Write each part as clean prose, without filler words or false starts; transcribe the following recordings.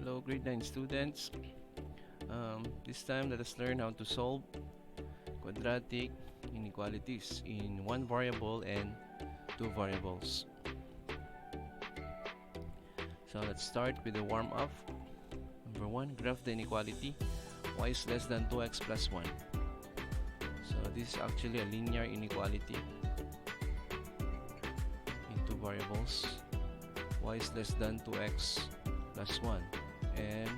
Hello grade 9 students. This time let us learn how to solve quadratic inequalities in one variable and two variables. So let's start with the warm up. Number 1, graph the inequality y is less than 2x plus 1. So this is actually a linear inequality in two variables. Y is less than 2x plus 1, and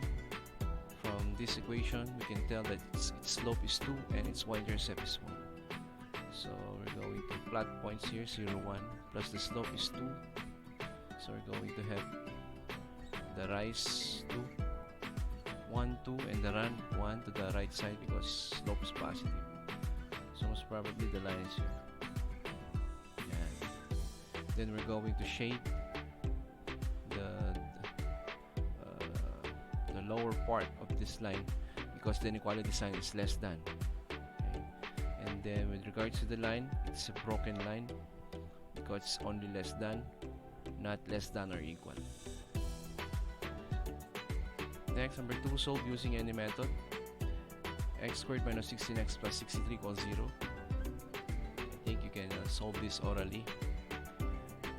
from this equation we can tell that its slope is 2 and its y-intercept is 1. So we're going to plot points here, 0, 1, plus the slope is 2. So we're going to have the rise 2, 1, 2, and the run 1 to the right side because slope is positive. So most probably the line is here. And then we're going to shade the lower part of this line because the inequality sign is less than. Okay. And then with regards to the line, it's a broken line because it's only less than, not less than or equal. Next, number 2, solve using any method. X squared minus 16x plus 63 equals 0. I think you can solve this orally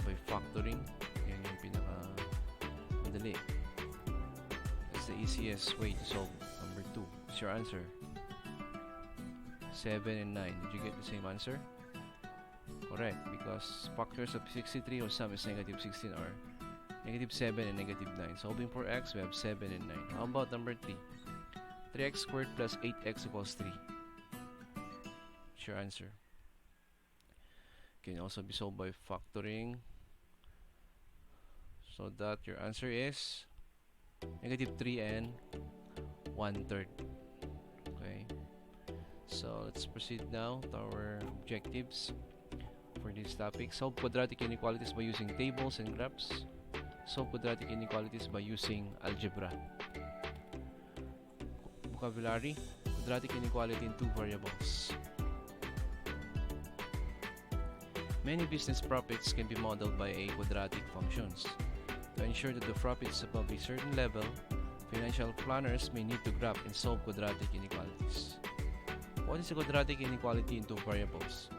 by factoring. Yan yung pinaka-madali. That's the easiest way to solve number 2. What's your answer? 7 and 9. Did you get the same answer? Correct, because factors of 63 or sum is negative 16 are negative 7 and negative 9. Solving for x, we have 7 and 9. How about number 3? 3x squared plus 8x equals 3. What's your answer? Can also be solved by factoring, so that your answer is negative 3 and 1/3. Okay, so let's proceed now to our objectives for this topic. Solve quadratic inequalities by using tables and graphs. Solve quadratic inequalities by using algebra. Vocabulary: quadratic inequality in two variables. Many business profits can be modeled by a quadratic functions. To ensure that the profit is above a certain level, financial planners may need to graph and solve quadratic inequalities. What is a quadratic inequality in two variables?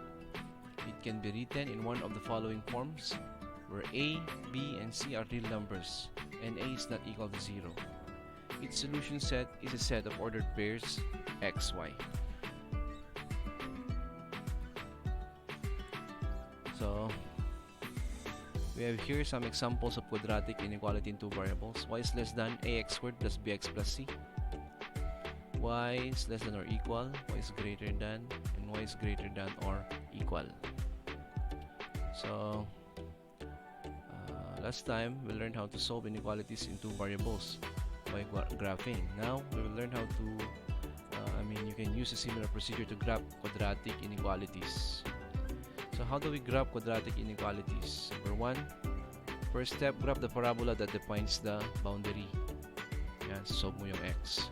It can be written in one of the following forms, where a, b, and c are real numbers, and a is not equal to 0. Its solution set is a set of ordered pairs x, y. So we have here some examples of quadratic inequality in two variables. Y is less than ax squared plus bx plus c. Y is less than or equal, y is greater than, and y is greater than or equal. So last time we learned how to solve inequalities in two variables by graphing. Now we will learn how to you can use a similar procedure to graph quadratic inequalities. So how do we graph quadratic inequalities? Number 1, first step, graph the parabola that defines the boundary. Yan, solve mo yung x.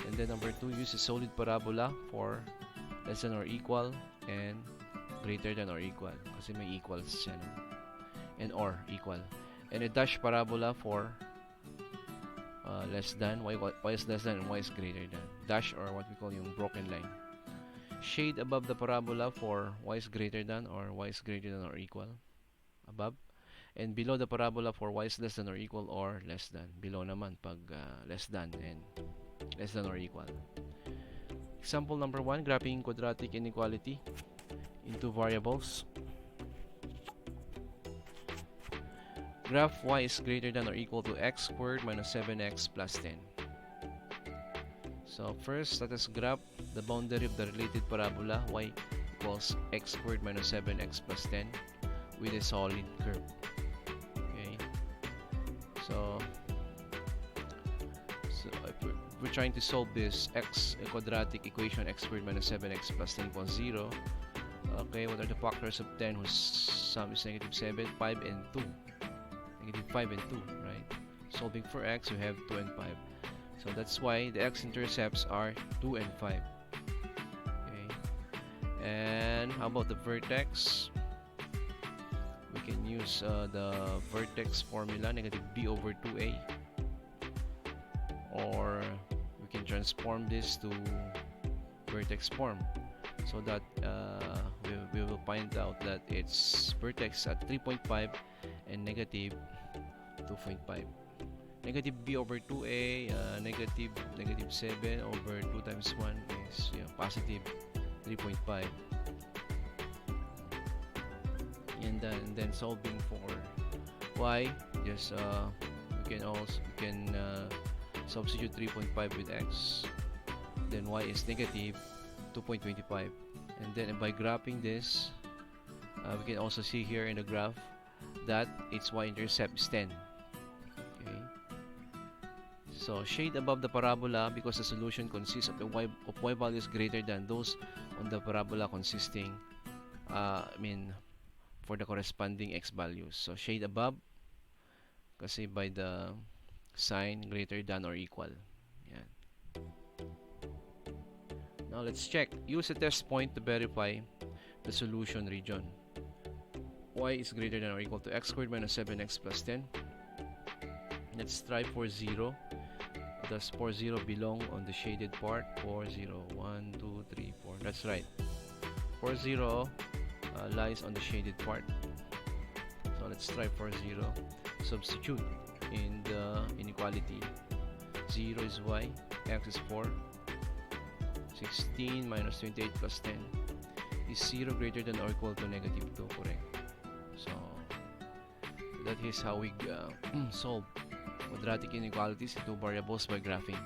And then number 2, use a solid parabola for less than or equal and greater than or equal. Kasi may equals siya, no? And or equal. And a dash parabola for less than, y is less than and y is greater than. Dash, or what we call yung broken line. Shade above the parabola for y is greater than or y is greater than or equal, above. And below the parabola for y is less than or equal or less than. Below naman pag less than and less than or equal. Example number 1, graphing quadratic inequality in two variables. Graph y is greater than or equal to x squared minus 7x plus 10. So first, let us graph the boundary of the related parabola y equals x squared minus 7x plus 10 with a solid curve. Okay. So if we're trying to solve this a quadratic equation, x squared minus 7x plus 10 equals 0. Okay, what are the factors of 10 whose sum is negative 7, 5, and 2? Negative 5 and 2, right? Solving for x, you have 2 and 5. So that's why the X intercepts are 2 and 5. Okay. And how about the vertex? We can use the vertex formula, negative b over 2a. or we can transform this to vertex form, so that we will find out that it's vertex at 3.5 and negative 2.5. Negative b over 2a, negative 7 over 2 times 1 is positive 3.5. And then solving for y, just we can substitute 3.5 with x, then y is negative 2.25. And then by graphing this, we can also see here in the graph that its y-intercept is 10. Okay, so shade above the parabola because the solution consists of y values greater than those on the parabola consisting for the corresponding x values. So shade above kasi by the sign greater than or equal. Yan. Now let's check. Use a test point to verify the solution region. Y is greater than or equal to x squared minus 7x plus 10. Let's try for 0. Does 0 belong on the shaded part? 0, 1, 2, 3, 4. That's right. 0 lies on the shaded part. So let's try 0. Substitute in the inequality. 0 is y, x is 4. 16 minus 28 plus 10. Is 0 greater than or equal to negative 2? Correct. So that is how we solve quadratic inequalities into variables by graphing.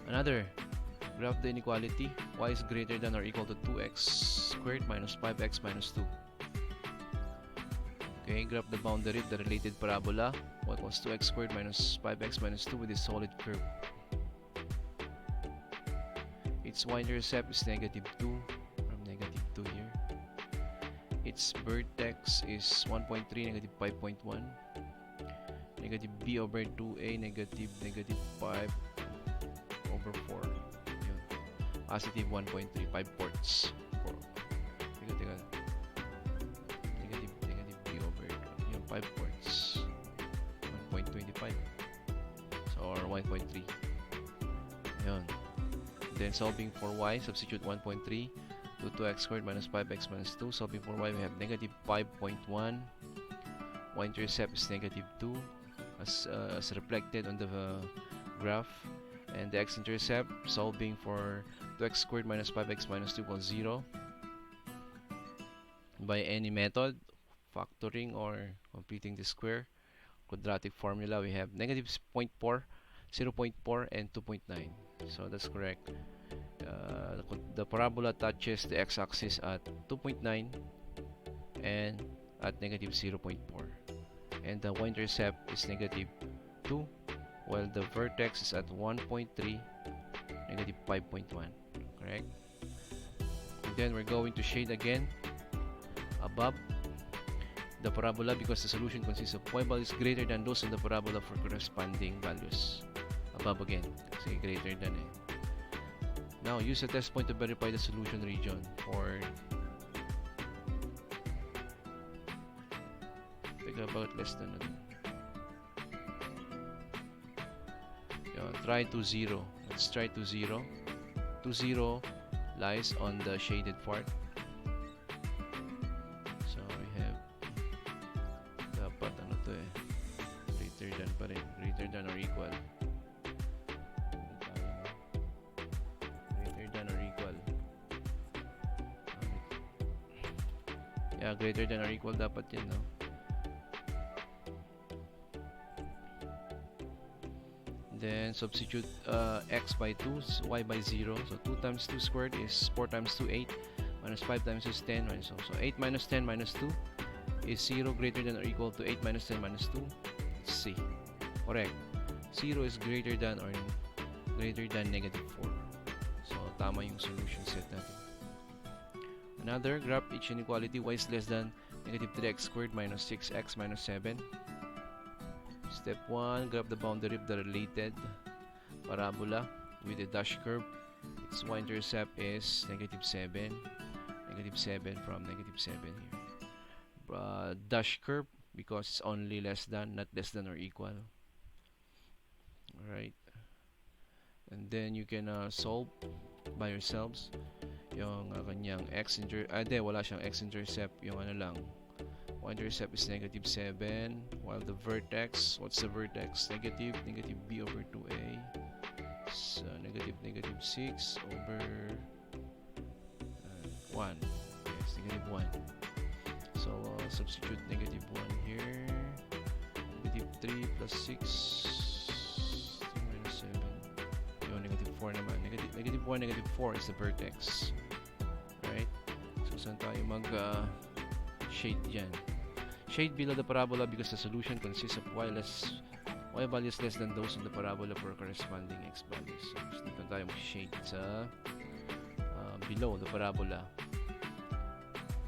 Another, graph the inequality. Y is greater than or equal to 2x squared minus 5x minus 2. Okay, graph the boundary of the related parabola. Y equals 2x squared minus 5x minus 2 with a solid curve. Its y-intercept is negative 2, from negative 2 here. Its vertex is 1.3, negative 5.1. Negative b over 2a, negative 5 over 4. Yun. Positive 1.3, 5 ports. Negative b over 2. Yun, 5 ports. 1.25. So, or 1.3. Yun. Then solving for y, substitute 1.3 to 2x squared minus 5x minus 2. Solving for y, we have negative 5.1. Y-intercept is negative 2 as reflected on the graph. And the x-intercept, solving for 2x squared minus 5x minus 2 equals 0. By any method, factoring or completing the square, quadratic formula, we have negative 0.4, 0.4, and 2.9. So that's correct. The parabola touches the x-axis at 2.9 and at negative 0.4. And the y-intercept is negative 2, while the vertex is at 1.3, negative 5.1. Correct? And then we're going to shade again above the parabola because the solution consists of y values greater than those in the parabola for corresponding values. Above again, kasi greater than eh. Now, use a test point to verify the solution region for about less than try to 0. Let's try to 0. 0 lies on the shaded part. So we have dapat ano to eh, greater than pa rin, greater than or equal. Greater than or equal. Yeah, greater than or equal dapat yan, no? Then substitute x by 2, y by 0. So 2 times 2 squared is 4 times 2, 8. Minus 5 times 2 is 10. Minus so 8 minus 10 minus 2 is 0 greater than or equal to 8 minus 10 minus 2. Let's see. Correct. 0 is greater than or greater than negative 4. So tama yung solution set natin. Another, graph each inequality. Y is less than negative 3x squared minus 6x minus 7. Step 1, graph the boundary of the related parabola with a dash curve. Its y-intercept is negative 7. Negative 7 from negative 7 here. Dash curve because it's only less than, not less than or equal. Alright. And then you can solve by yourselves yung kanyang wala siyang x-intercept, yung ano lang. Y-intercept is negative 7, while the vertex, what's the vertex? Negative b over 2a. So negative 6 over 1. Yes, negative 1. So substitute negative 1 here. Negative 3 plus 6 minus 7. Yung negative 4 naman. Negative 1, negative 4 is the vertex. Right? So saan tayo mag shade dyan? Shade below the parabola because the solution consists of y values less than those of the parabola for corresponding x values. So dito tayo mag-shade sa below the parabola.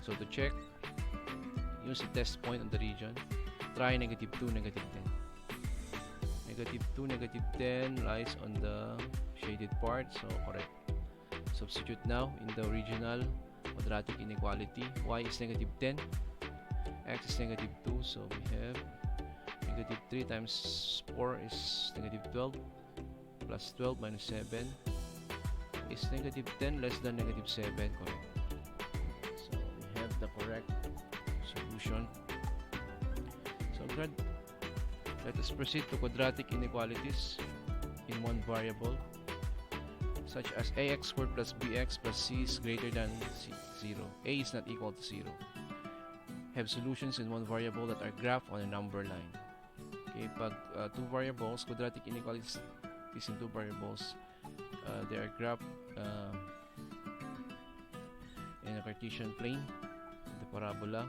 So to check, use a test point on the region. Try negative 2, negative 10. Negative 2, negative 10 lies on the shaded part, so correct. Substitute now in the original quadratic inequality. Y is negative 10, x is negative 2, so we have negative 3 times 4 is negative 12, plus 12 minus 7 is negative 10 less than negative 7, correct. So we have the correct solution. So let us proceed to quadratic inequalities in one variable, such as ax squared plus bx plus c is greater than 0. A is not equal to 0. Have solutions in one variable that are graphed on a number line. Okay, pag two variables, quadratic inequalities is in two variables, they are graphed in a Cartesian plane, the parabola.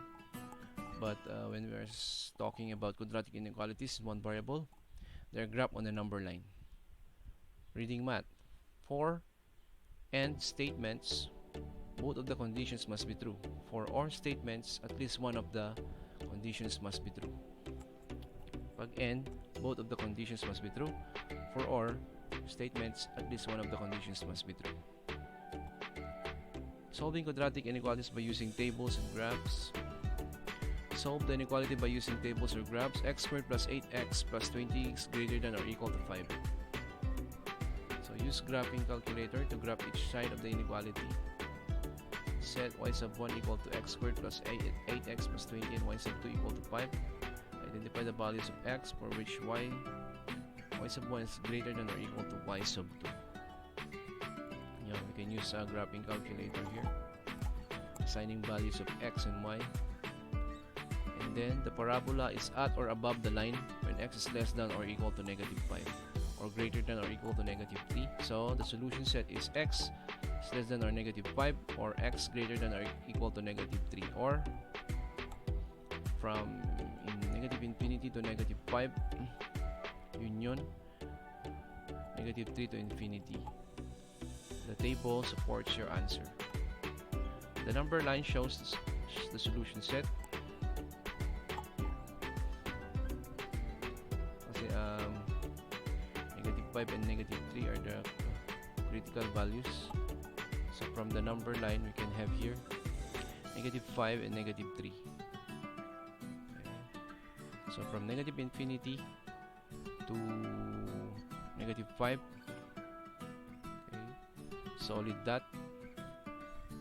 But when we are talking about quadratic inequalities in one variable, they are graphed on a number line. Reading math. For AND statements, both of the conditions must be true. For OR statements, at least one of the conditions must be true. Pag AND, both of the conditions must be true. For OR statements, at least one of the conditions must be true. Solving quadratic inequalities by using tables and graphs. Solve the inequality by using tables or graphs. X squared plus 8x plus 20 is greater than or equal to 5. So use graphing calculator to graph each side of the inequality. Set y sub 1 equal to x squared plus 8x plus 20 and y sub 2 equal to 5. Identify the values of x for which y sub 1 is greater than or equal to y sub 2. Yeah, we can use a graphing calculator here, assigning values of x and y. And then the parabola is at or above the line when x is less than or equal to negative 5 or greater than or equal to negative 3. So the solution set is x is less than or negative 5 or x greater than or equal to negative 3, or from negative infinity to negative 5 union negative 3 to infinity. The table supports your answer. The number line shows the solution set. Kasi negative 5 and negative 3 are the critical values. So from the number line we can have here negative 5 and negative 3. Okay. So from negative infinity to negative 5, okay, solid dot,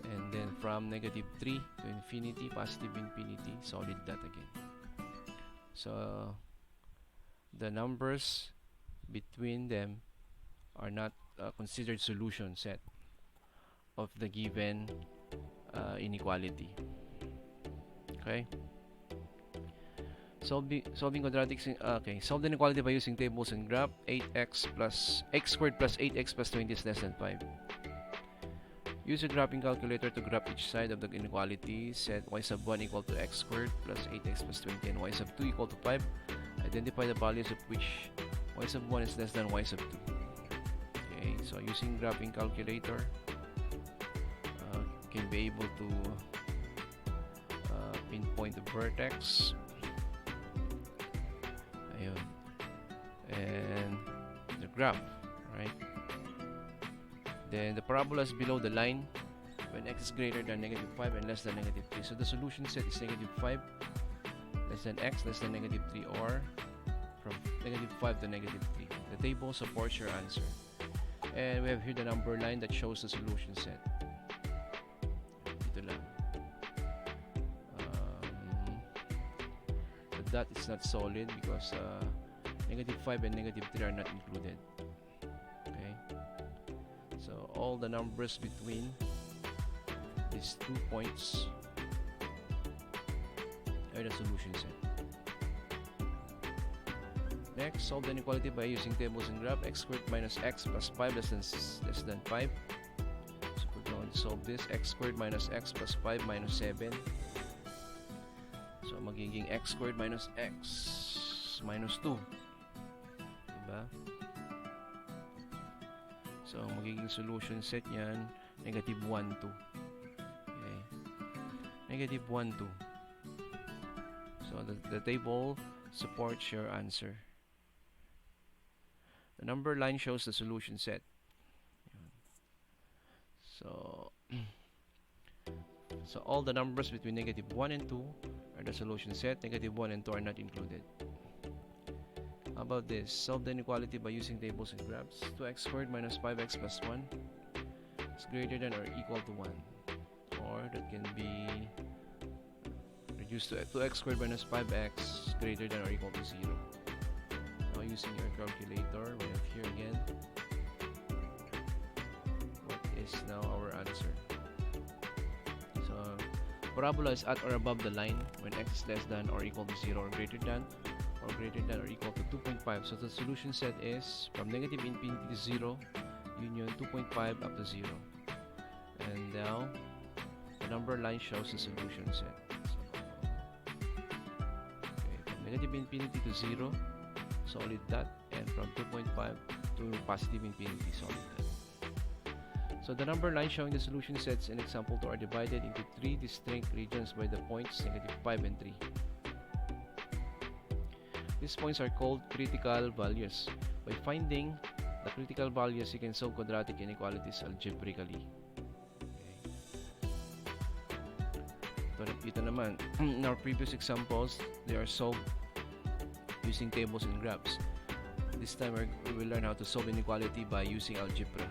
and then from negative 3 to infinity, positive infinity, solid dot again. So the numbers between them are not considered solution set of the given inequality. Okay. Solving quadratic. Okay. Solve the inequality by using tables and graph. 8x plus x squared plus 8x plus 20 is less than 5. Use a graphing calculator to graph each side of the inequality. Set y sub 1 equal to x squared plus 8x plus 20 and y sub 2 equal to 5. Identify the values of which y sub 1 is less than y sub 2. Okay. So using graphing calculator, you can be able to pinpoint the vertex. Ayun. And the graph, right? Then the parabola is below the line when x is greater than negative 5 and less than negative 3. So the solution set is negative 5 less than x less than negative 3, or from -5 to -3. The table supports your answer. And we have here the number line that shows the solution set. Dito lang. The dot is not solid because -5 and -3 are not included. Okay. So all the numbers between these 2 points are the solution set. Next, solve the inequality by using tables and graph. X squared minus x plus 5 less than 5. So we're going to solve this. X squared minus x plus 5 minus 7. So magiging x squared minus x minus 2. Diba? So magiging solution set yan, -1, 2. Okay. -1, 2. So the table supports your answer. The number line shows the solution set. So all the numbers between -1 and 2 are the solution set. -1 and 2 are not included. How about this? Solve the inequality by using tables and graphs. 2x squared minus 5x plus 1 is greater than or equal to 1. Or that can be reduced to 2x squared minus 5x greater than or equal to 0. Now using your calculator, we have here again what is now our answer. So parabola is at or above the line when x is less than or equal to 0 or greater than or equal to 2.5. So the solution set is from -infinity to 0 union 2.5 up to 0. And now the number line shows the solution set. -infinity to 0, solid dot, and from 2.5 to +infinity, solid dot. So the number line showing the solution sets in example 2 are divided into 3 distinct regions by the points -5 and 3. These points are called critical values. By finding the critical values, you can solve quadratic inequalities algebraically. Ito naman, in our previous examples, they are solved using tables and graphs. This time we will learn how to solve inequality by using algebra.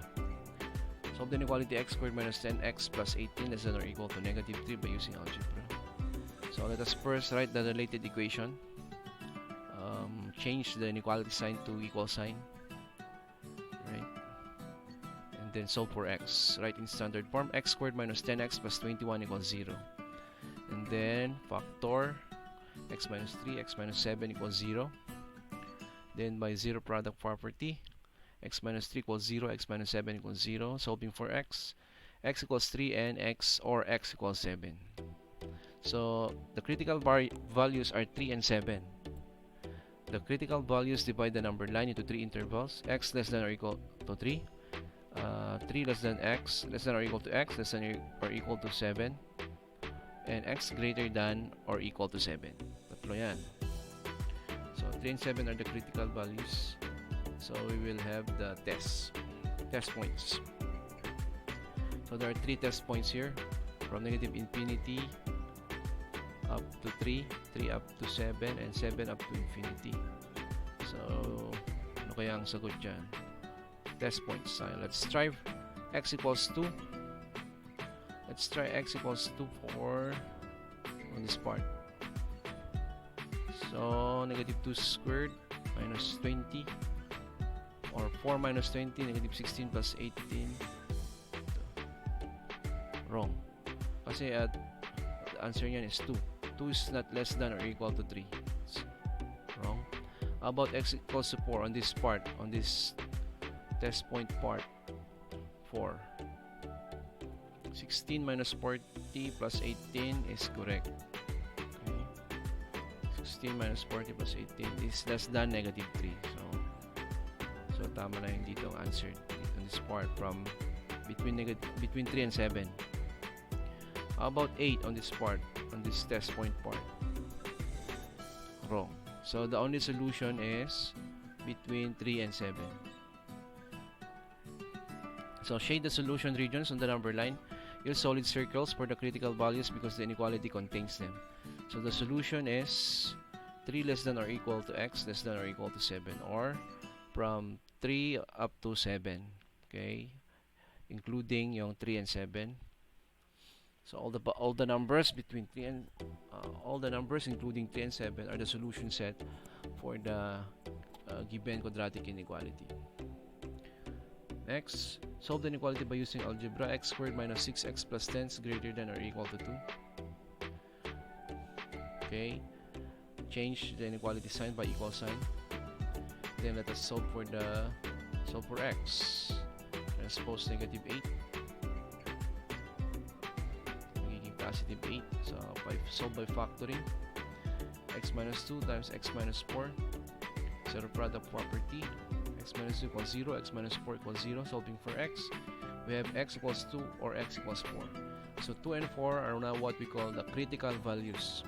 Solve the inequality x squared minus 10x plus 18 less than or equal to -3 by using algebra. So let us first write the related equation. Change the inequality sign to equal sign. Right? And then solve for x. Write in standard form, x squared minus 10x plus 21 equals 0. And then factor x minus 3, x minus 7 equals 0. Then by zero product property, x minus 3 equals 0, x minus 7 equals 0. Solving for x equals 3 and x equals 7. So the critical values are 3 and 7. The critical values divide the number line into 3 intervals. X less than or equal to 3. 3 less than x, less than or equal to x, less than or equal to 7. And x greater than or equal to 7. Tatlo yan. So 3 and 7 are the critical values. So we will have the test points. So there are 3 test points here. From -infinity up to 3, 3 up to 7, and 7 up to infinity. So ano kaya ang sagot dyan? Test points. Let's try x equals 2. Let's try x equals 2 for on this part. So -2 squared minus 20, or 4 minus 20, -16 plus 18. Wrong. Kasi the answer niyan is 2. 2 is not less than or equal to 3. It's wrong. How about x equals to 4 on this part, on this test point part? 4. 16 minus 40 plus 18 is correct. Okay. 16 minus 40 plus 18 is less than -3. So tama na yung dito ang answer on this part from between 3 and 7. How about 8 on this part, on this test point part? Wrong. So the only solution is between 3 and 7. So shade the solution regions on the number line. Use solid circles for the critical values because the inequality contains them. So the solution is 3 less than or equal to x less than or equal to 7, or from 3 up to 7, okay, including yung 3 and 7. So all the numbers between 3 and all the numbers including 3 and 7 are the solution set for the given quadratic inequality. Next, solve the inequality by using algebra. X squared minus 6x plus 10 is greater than or equal to 2. Okay, change the inequality sign by equal sign. Then let us solve for x. Transpose negative 8, magiging positive 8. So solve by factoring. X minus 2 times x minus 4, zero product property. X minus 2 equals 0, x minus 4 equals 0. Solving for x, we have x equals 2 or x equals 4. So 2 and 4 are now what we call the critical values.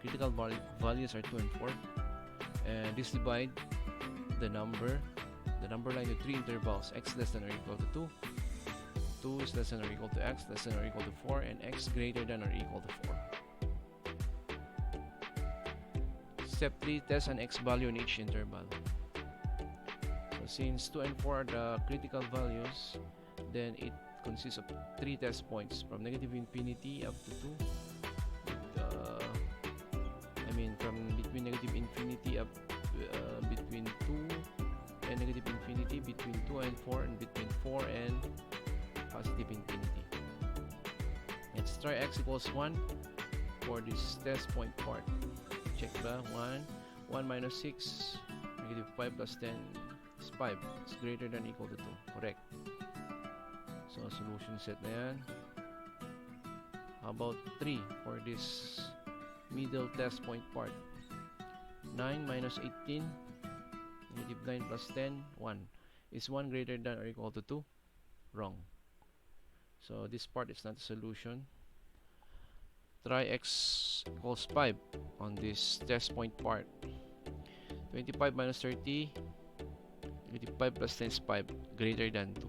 Critical values are 2 and 4. And this divide the number line to 3 intervals: x less than or equal to 2, 2 is less than or equal to x less than or equal to 4, and x greater than or equal to 4. Step 3, test an x value in each interval. So since 2 and 4 are the critical values, then it consists of 3 test points from negative infinity up to 2. From between negative infinity up between 2 and negative infinity, between 2 and 4, and between 4 and positive infinity. Let's try x equals 1 for this test point part. Check the 1 minus 6, negative 5 plus 10 is 5. It's greater than or equal to 2. Correct. So solution set na yan. How about 3 for this middle test point part? 9 minus 18, negative 9 plus 10, 1. Is 1 greater than or equal to 2? Wrong. So this part is not a solution. Try x equals 5 on this test point part. 25 minus 30, negative 5 plus 10 is 5, greater than 2.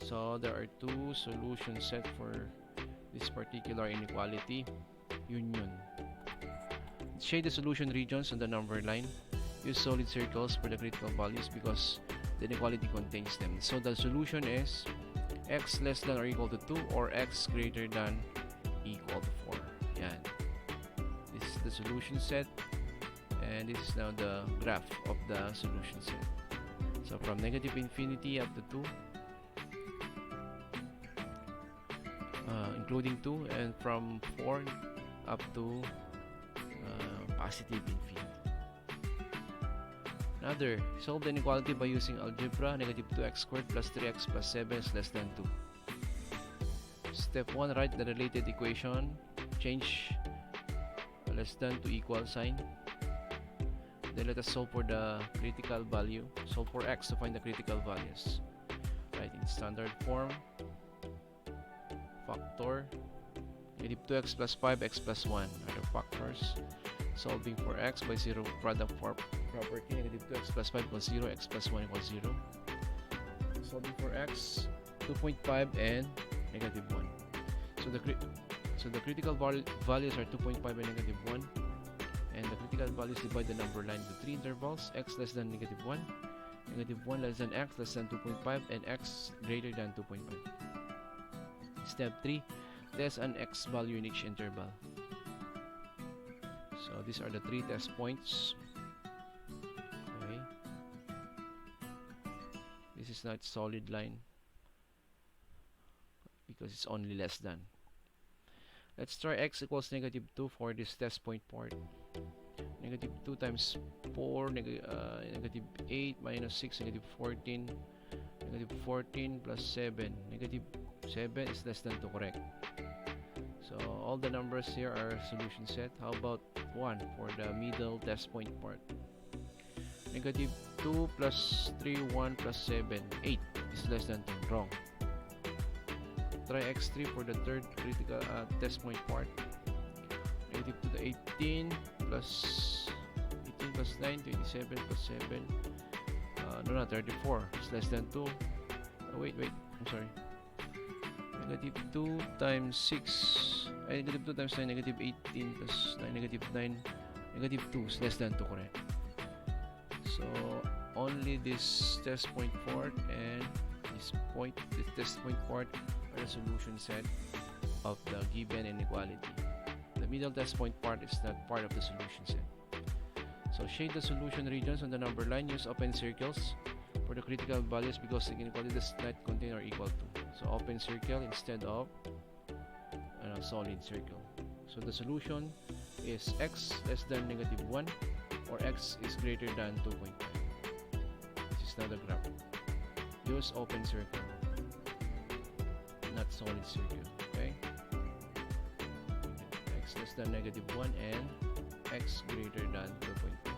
So there are two solutions set for this particular inequality. Union. Shade the solution regions on the number line. Use solid circles for the critical values because the inequality contains them. So the solution is x less than or equal to 2 or x greater than equal to 4. Yan. This is the solution set, and this is now the graph of the solution set. So from negative infinity up to 2, including 2, and from 4 up to positive infinity. Another, solve the inequality by using algebra. Negative 2x squared plus 3x plus 7 is less than 2. Step 1, write the related equation. Change less than to equal sign. Then let us solve for the critical value. Solve for x to find the critical values. Right, in standard form. Factor. Negative 2x plus 5x plus 1 are the factors. Solving for x by zero product property. Negative 2x plus 5 equals 0, x plus 1 equals 0. Solving for x, 2.5 and negative 1. So the critical values are 2.5 and negative 1. And the critical values divide the number line into 3 intervals: x less than negative 1, negative 1 less than x less than 2.5, and x greater than 2.5. Step 3, test an x value in each interval. So these are the 3 test points. Okay. This is not solid line because it's only less than. Let's try x equals negative 2 for this test point part. Negative 2 times 4, negative 8 minus 6, negative 14, negative 14 plus 7. Negative 7 is less than 2, correct. So all the numbers here are solution set. How about 1 for the middle test point part? Negative 2 plus 3, 1 plus 7, 8 is less than 2, wrong. Try x3 for the third critical test point part. Negative to the 18 plus 9, 27 plus 7. No, 34 is less than 2. Wait, I'm sorry. Negative 2 times 6. Negative 2 times 9, negative 18 plus 9, negative 9 Negative 2 is less than 2, correct? So only this test point part and this test point part are the solution set of the given inequality. The middle test point part is not part of the solution set. So shade the solution regions on the number line. Use open circles for the critical values because the inequality does not contain or equal to. So open circle instead of solid circle. So the solution is x less than negative 1 or x is greater than 2.5. This is not a graph. Use open circle, not solid circle. Okay? X less than negative 1 and x greater than 2.5.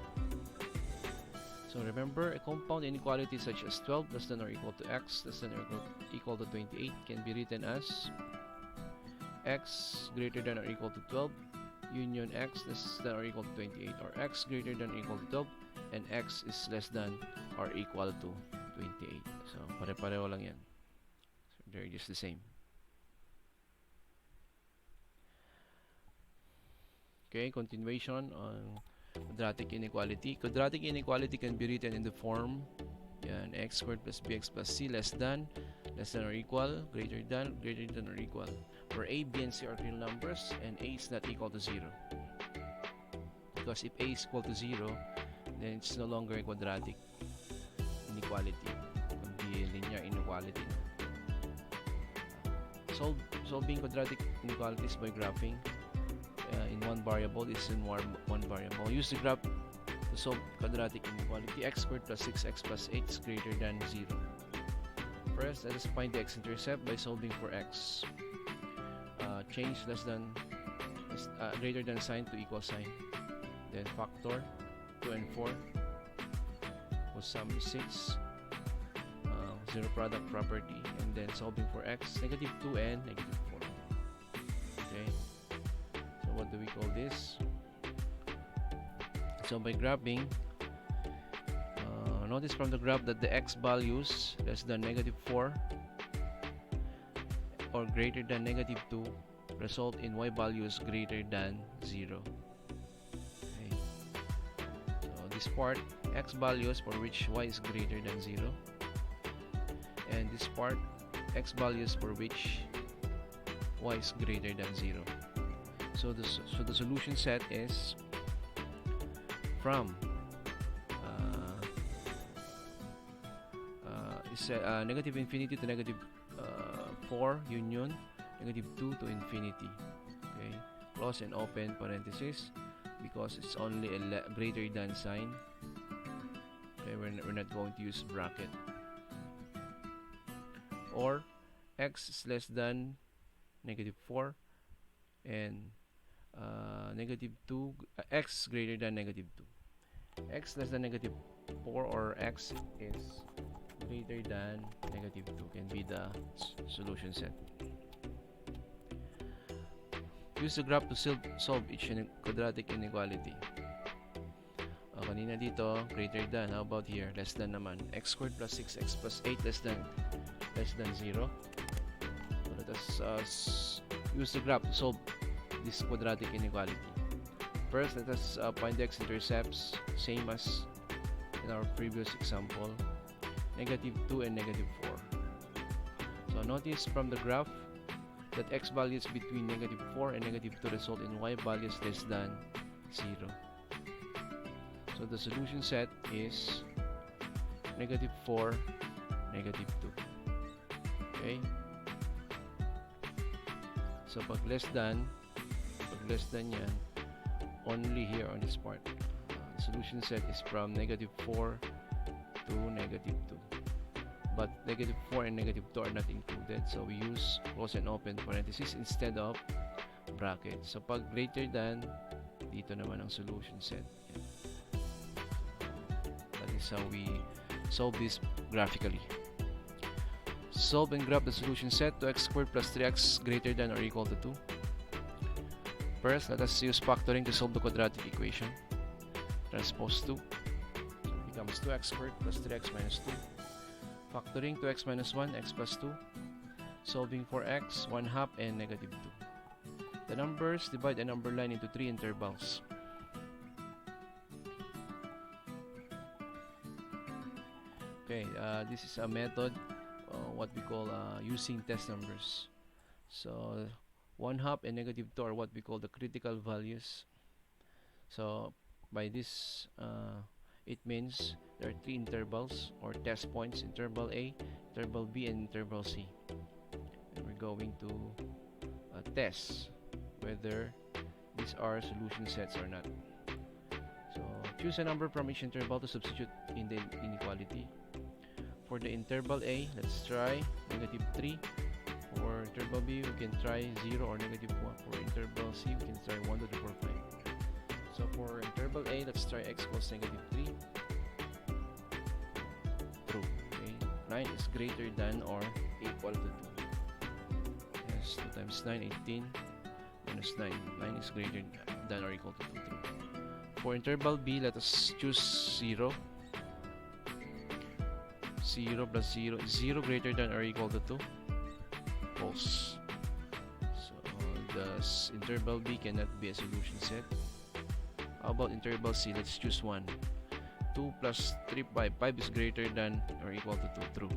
So remember, a compound inequality such as 12 less than or equal to x less than or equal to 28 can be written as x greater than or equal to 12 union x less than or equal to 28, or x greater than or equal to 12 and x is less than or equal to 28. So pare-pareho lang yan. So they're just the same. Okay, continuation on quadratic inequality. Quadratic inequality can be written in the form x squared plus bx plus c less than or equal, greater than or equal, where a, b, and c are real numbers and a is not equal to 0. Because if a is equal to 0, then it's no longer a quadratic inequality. It could be a linear inequality. Solving quadratic inequalities by graphing in one variable is in one variable. Use the graph to solve quadratic inequality. X squared plus 6x plus 8 is greater than 0. First, let us find the x intercept by solving for x. Change greater than sign to equal sign. Then factor 2 and 4. Whose sum is 6. Zero product property. And then solving for x, negative 2 and negative 4. Okay. So what do we call this? So by graphing, notice from the graph that the x values less than negative 4 or greater than negative 2 result in y values greater than 0. Okay. So this part, x values for which y is greater than 0, and this part, x values for which y is greater than 0. So the solution set is from negative infinity to negative 4 union negative 2 to infinity. Okay, close and open parenthesis because it's only a greater than sign. Okay, we're not going to use bracket. Or x is less than negative 4 and negative 2, x greater than negative 2. X less than negative 4 or x is greater than negative 2 can be the solution set. Use the graph to solve each quadratic inequality. Kanina dito, greater than. How about here? Less than naman. X squared plus 6x plus 8 less than 0. So let us use the graph to solve this quadratic inequality. First, let us find the x intercepts, same as in our previous example, negative 2 and negative 4. So notice from the graph that x values between negative 4 and negative 2 result in y values less than 0. So the solution set is negative 4, negative 2. Okay? So pag less than yan, only here on this part. The solution set is from negative 4 to negative 2. But negative 4 and negative 2 are not included, so we use close and open parentheses instead of bracket. So pag greater than, dito naman ang solution set. That is how we solve this graphically. Solve and graph the solution set to x squared plus 3x greater than or equal to 2. First, let us use factoring to solve the quadratic equation. Transpose 2. So it becomes 2x squared plus 3x minus 2. Factoring 2x minus 1, x plus 2. Solving for x, 1/2 and negative 2. The numbers divide a number line into 3 intervals. Okay, this is a method, what we call using test numbers. So 1/2 and -2 are what we call the critical values. So by this, it means there are three intervals or test points: interval A, interval B, and interval C. And we're going to test whether these are solution sets or not. So choose a number from each interval to substitute in the inequality. For the interval A, let's try -3. For interval B, we can try 0 or -1. For interval C, we can try 1, 2, 3, 4, 5. So for interval A, let's try x equals -3. True. Okay. 9 is greater than or equal to 2. Yes, 2 times 9, 18. Minus 9. 9 is greater than or equal to 2. True. For interval B, let us choose 0. 0 plus 0. 0 greater than or equal to 2. False. So the interval B cannot be a solution set. How about interval C? Let's choose 1. 2 plus 3, 5. 5 is greater than or equal to 2. True.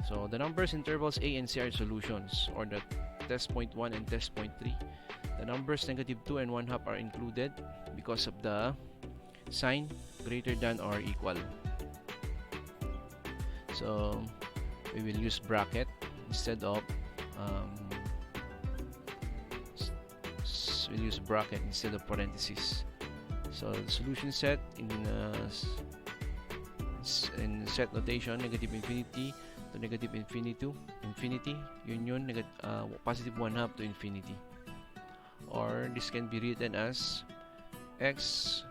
So the numbers intervals A and C are solutions, or the test point 1 and test point 3. The numbers -2 and 1/2 are included because of the sign greater than or equal. So we will use bracket instead of we'll use bracket instead of parentheses. So the solution set in set notation, -infinity to infinity, union positive 1/2 to infinity. Or this can be written as x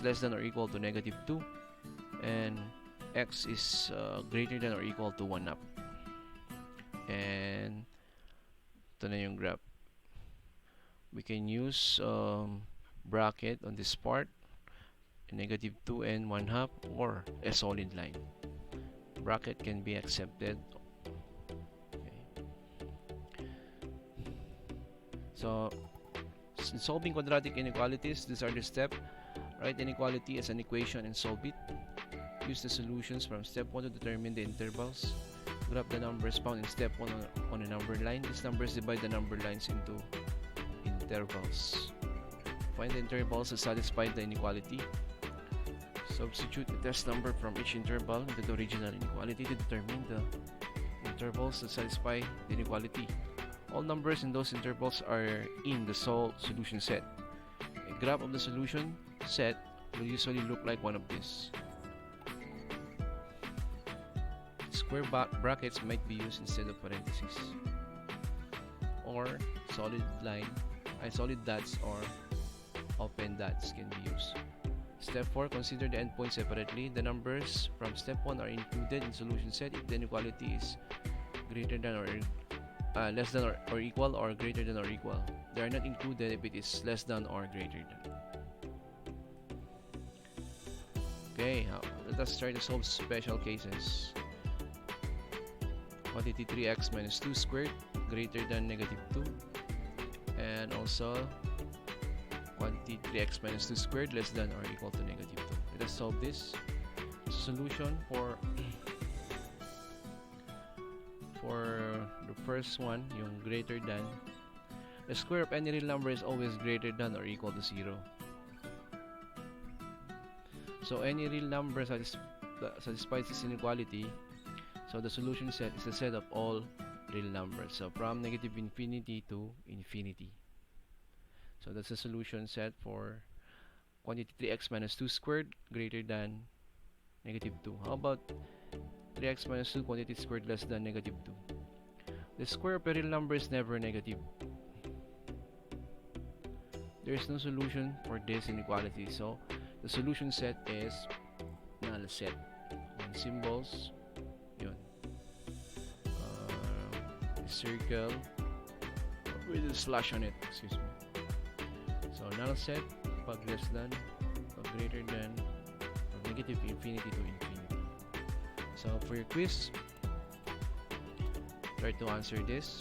less than or equal to -2, and x is greater than or equal to 1/2. And ito na yung graph. We can use bracket on this part, -2 and 1/2, or a solid line. Bracket can be accepted. Okay. So in solving quadratic inequalities, these are the steps. Write inequality as an equation and solve it. Use the solutions from step 1 to determine the intervals. Graph the numbers found in step 1 on a number line. These numbers divide the number lines into intervals. Find the intervals that satisfy the inequality. Substitute the test number from each interval into the original inequality to determine the intervals that satisfy the inequality. All numbers in those intervals are in the solution set. A graph of the solution set will usually look like one of these. Square brackets might be used instead of parentheses, or solid dots or open dots can be used. Step 4, consider the endpoints separately. The numbers from step 1 are included in solution set if the inequality is greater than or less than or equal, or greater than or equal. They are not included if it is less than or greater than. Okay, let us try to solve special cases. Quantity 3x minus 2 squared greater than -2, and also quantity 3x minus 2 squared less than or equal to -2. Let us solve this. Solution for the first one, yung greater than, the square of any real number is always greater than or equal to 0. So any real number satisfies this inequality. So the solution set is a set of all real numbers. So from -infinity to infinity. So that's the solution set for quantity 3x minus 2 squared greater than -2. How about 3x minus 2 quantity squared less than -2? The square of a real number is never negative. There is no solution for this inequality. So the solution set is null set. And symbols, yun. Circle with a slash on it, excuse me. So null set pag less than, pag greater than, from -infinity to infinity. So for your quiz, try to answer this.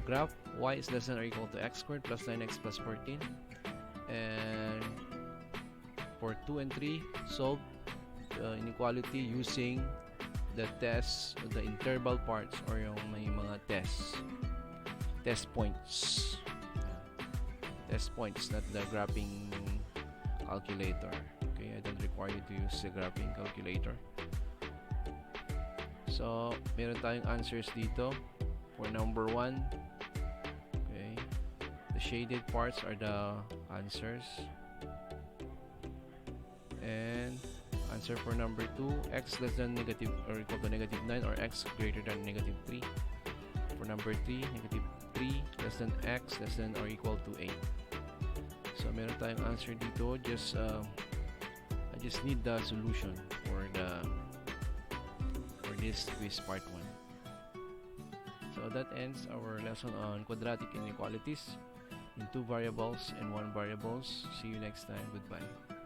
Graph y is less than or equal to x squared plus 9x plus 14, and for 2 and 3 solve inequality using the interval parts or yung may mga test points. Test points, not the graphing calculator. Okay, I don't require you to use the graphing calculator. So, meron tayong answers dito for number 1. Okay, the shaded parts are the answers. And answer for number 2, x less than negative or equal to negative 9 or x greater than negative 3. For number 3, negative 3 less than x less than or equal to 8. So meron tayong answer dito. I just need the solution for this quiz part 1. So that ends our lesson on quadratic inequalities in 2 variables and 1 variables. See you next time. Goodbye.